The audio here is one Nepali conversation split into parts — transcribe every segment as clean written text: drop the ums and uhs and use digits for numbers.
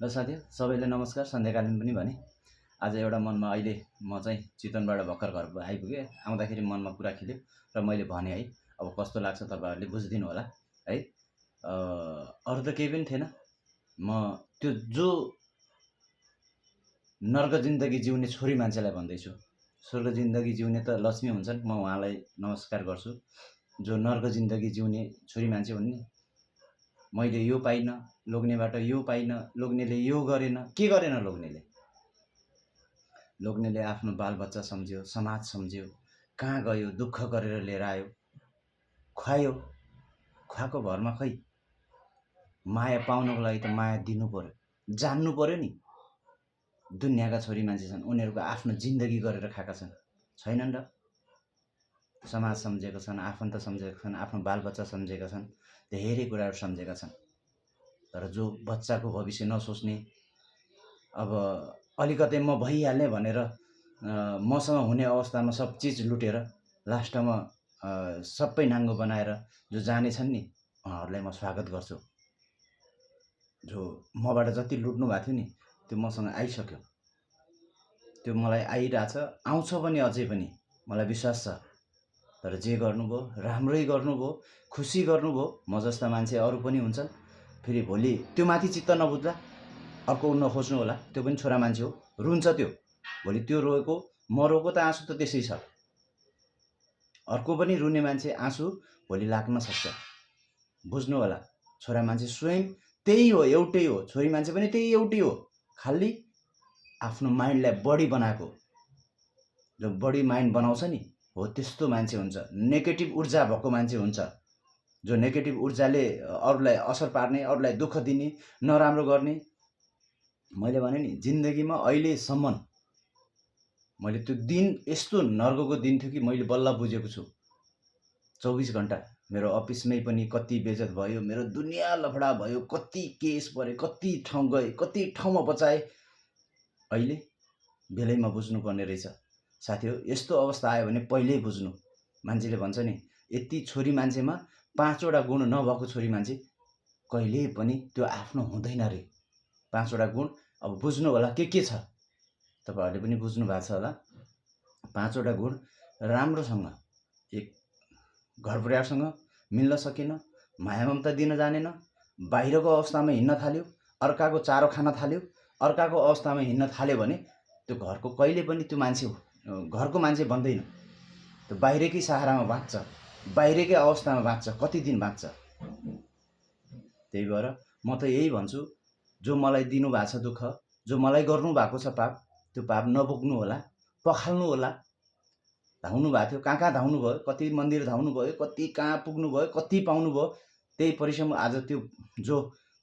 ल साथी सबैले नमस्कार सन्ध्याकालीन पनि भने आज एउटा मनमा अहिले म चाहिँ चितवनबाट भर्खर घर आइपुगेँ। आउँदाखेरि मनमा कुरा खेल्यो र मैले भने है अब कस्तो लाग्छ तपाईँहरूले बुझिदिनु होला है। अरू त केही पनि थिएन। म त्यो जो नर्क जिन्दगी जिउने छोरी मान्छेलाई भन्दैछु। स्वर्ग जिन्दगी जिउने त लक्ष्मी हुन्छन्, म उहाँलाई नमस्कार गर्छु। जो नर्क जिन्दगी जिउने छोरी मान्छे हुन् नि, मैले यो पाइनँ, लोग्नेबाट यो पाइनँ, लोग्नेले यो गरेन, के गरेन लोग्नेले आफ्नो बालबच्चा सम्झ्यो, समाज सम्झ्यो, कहाँ गयो, दुःख गरेर लिएर आयो, खुवायो, खुवाको भरमा खै माया पाउनको लागि त माया दिनु पर्यो, जान्नु पर्यो नि। दुनियाँका छोरी मान्छे छन्, उनीहरूको आफ्नो जिन्दगी गरेर खाएका छन्, छैनन् र? समाज सम्झेका छन्, आफन्त सम्झेका छन्, आफ्नो बालबच्चा सम्झेका छन्, धेरै कुराहरू सम्झेका छन्। तर जो बच्चाको भविष्य नसोच्ने, अब अलिकतै म भइहाल्ने भनेर मसँग हुने अवस्थामा सब चिज लुटेर लास्टमा सबै नाङ्गो बनाएर जो जानेछन् नि, उहाँहरूलाई म स्वागत गर्छु। जो मबाट जति लुट्नु भएको थियो नि, त्यो मसँग आइसक्यो, त्यो मलाई आइरहेछ, आउँछ पनि, अझै पनि मलाई विश्वास छ। तर जे गर्नुभयो राम्रै गर्नुभयो, खुसी गर्नुभयो। म जस्ता मान्छे अरू पनि हुन्छन्, फेरि भोलि त्यो माथि चित्त नबुझ्ला अर्को नखोज्नु होला। त्यो पनि छोरा मान्छे हो, रुन्छ त्यो। भोलि त्यो रोएको म रोएको त आँसु त त्यसै छ, अर्को पनि रुने मान्छे आँसु भोलि लाग्न सक्छ। बुझ्नु होला, छोरा मान्छे स्वयं त्यही हो, एउटै हो। छोरी मान्छे पनि त्यही एउटै हो, खालि आफ्नो माइन्डलाई बढी बनाएको। जो बढी माइन्ड बनाउँछ नि, हो त्यस्तो मान्छे हुन्छ। नेगेटिभ ऊर्जा भएको मान्छे हुन्छ, जो नेगेटिभ ऊर्जाले अरूलाई असर पार्ने, अरूलाई दुःख दिने, नराम्रो गर्ने। मैले भने नि, जिन्दगीमा अहिलेसम्म मैले त्यो दिन यस्तो नर्कको दिन थियो कि मैले बल्ल बुझेको छु। 24 घन्टा मेरो अफिसमै पनि कति बेइज्जत भयो, मेरो दुनियाँ लफडा भयो, कति केस परे, कति ठाउँ गए, कति ठाउँमा बचाए। अहिले बेलैमा बुझ्नुपर्ने रहेछ साथी हो। यस्तो अवस्था आयो भने पहिल्यै बुझ्नु। मान्छेले भन्छ नि, यति छोरी मान्छेमा 5वटा गुण नभएको छोरी मान्छे कहिल्यै पनि त्यो आफ्नो हुँदैन रे। 5वटा गुण अब बुझ्नु होला के छ, तपाईँहरूले पनि बुझ्नु भएको छ होला। 5वटा गुण: राम्रोसँग एक घर परिवारसँग मिल्न सकेन, माया ममता दिन जानेन, बाहिरको अवस्थामा हिँड्न थाल्यो, अर्काको चारो खान थाल्यो, अर्काको अवस्थामा हिँड्न थाल्यो भने त्यो घरको कहिले पनि त्यो मान्छे घरको मान्छे बन्दैन। त्यो बाहिरकै सहारामा बाँच्छ, बाहिरकै अवस्थामा बाँच्छ, कति दिन बाँच्छ। त्यही भएर म त यही भन्छु, जो मलाई दिनुभएको छ दुःख, जो मलाई गर्नु भएको छ पाप, त्यो पाप नभोग्नु होला, पखाल्नु होला। धाउनु भएको थियो, कहाँ धाउनु भयो, कति मन्दिर धाउनु भयो, कति कहाँ पुग्नु भयो, कति पाउनु भयो। त्यही परिश्रम आज त्यो जो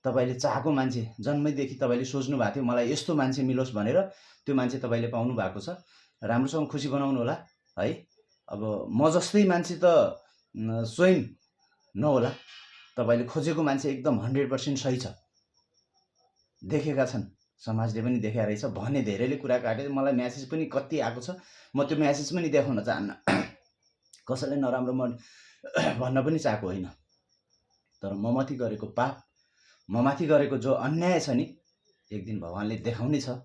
तपाईँले चाहेको मान्छे जन्मैदेखि तपाईँले सोच्नु भएको थियो मलाई यस्तो मान्छे मिलोस् भनेर, त्यो मान्छे तपाईँले पाउनु भएको छ। राम्रोसँग खुसी बनाउनु होला है। अब म जस्तै मान्छे त स्वयं नहोला, तपाईँले खोजेको मान्छे एकदम 100% सही छ। देखेका छन्, समाजले पनि देखाएर रहेछ भने धेरैले कुरा काटे। मलाई म्यासेज पनि कति आएको छ, म त्यो म्यासेज पनि देखाउन चाहन्न। कसैले नराम्रो म भन्न पनि चाहेको होइन, तर म माथि गरेको पाप, म माथि गरेको जो अन्याय छ नि, एक दिन भगवान्ले देखाउने छ।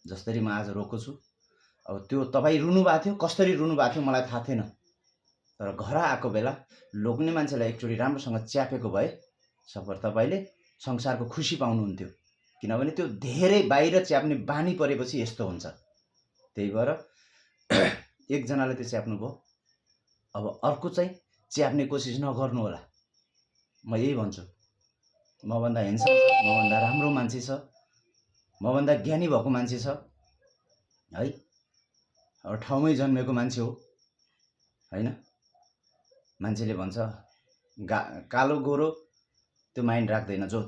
जसरी म आज रोएको छु, अब त्यो तपाईँ रुनु भएको थियो, कसरी रुनु भएको थियो मलाई थाहा थिएन। तर घर आएको बेला लोग्ने मान्छेलाई एकचोटि राम्रोसँग च्यापेको भए सफर तपाईँले संसारको खुसी पाउनुहुन्थ्यो। किनभने त्यो धेरै बाहिर च्याप्ने बानी परेपछि यस्तो हुन्छ। त्यही भएर एकजनाले त्यो च्याप्नु भयो, अब अर्को चाहिँ च्याप्ने कोसिस नगर्नु होला। म यही भन्छु। मभन्दा ह्यान्डसम छ, मभन्दा राम्रो मान्छे छ, मभन्दा ज्ञानी भएको मान्छे छ है। अब ठाउँमै जन्मेको मान्छे हो होइन। मान्छेले भन्छ कालो गोरो त्यो माइन्ड राख्दैन। जो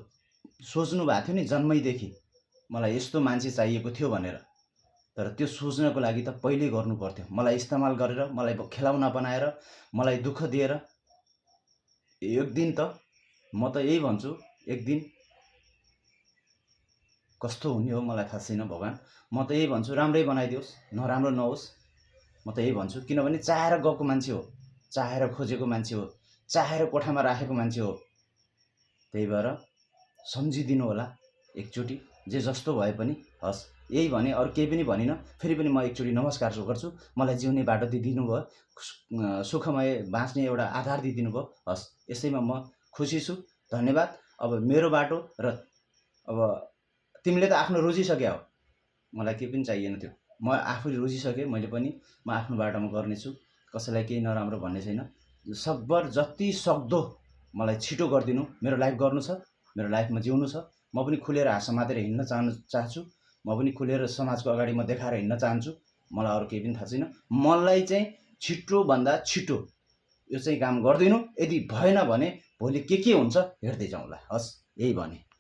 सोच्नु भएको थियो नि जन्मैदेखि मलाई यस्तो मान्छे चाहिएको थियो भनेर, तर त्यो सोच्नको लागि त पहिल्यै गर्नु पर्थ्यो। मलाई इस्तेमाल गरेर, मलाई खेलाउना बनाएर, मलाई दुःख दिएर एक दिन त म त यही भन्छु, एक दिन कस्तो हुने हो मलाई थाहा छैन भगवान्। म त यही भन्छु, राम्रै बनाइदियोस्, नराम्रो नहोस्। म त यही भन्छु, किनभने चाहेर गएको मान्छे हो, चाहेर खोजेको मान्छे हो, चाहेर कोठामा राखेको मान्छे हो। त्यही भएर सम्झिदिनु होला एकचोटि। जे जस्तो भए पनि हस् यही भने, अरू केही पनि भनिनँ। फेरि पनि म एकचोटि नमस्कार गर्छु। मलाई जिउने बाटो दिइदिनु भयो, सुखमय बाँच्ने एउटा आधार दिइदिनु भयो। हस् यसैमा म खुसी छु। धन्यवाद। अब मेरो बाटो र अब तिमीले त आफ्नो रोजिसक्या हो, मलाई केही पनि चाहिएन त्यो। म आफूले रोजिसकेँ, मैले पनि म आफ्नो बाटोमा गर्नेछु। कसैलाई केही नराम्रो भन्ने छैन। सकभर जति सक्दो मलाई छिटो गरिदिनु। मेरो लाइफ गर्नु छ, मेरो लाइफमा जिउनु छ। म पनि खुलेर हाँस समातेर हिँड्न चाहन्छु। म पनि खुलेर समाजको अगाडि म देखाएर हिँड्न चाहन्छु। मलाई अरू केही पनि थाहा छैन। मलाई चाहिँ छिटोभन्दा छिटो यो चाहिँ काम गरिदिनु। यदि भएन भने भोलि के हुन्छ हेर्दै जाउँला। हस् यही भने।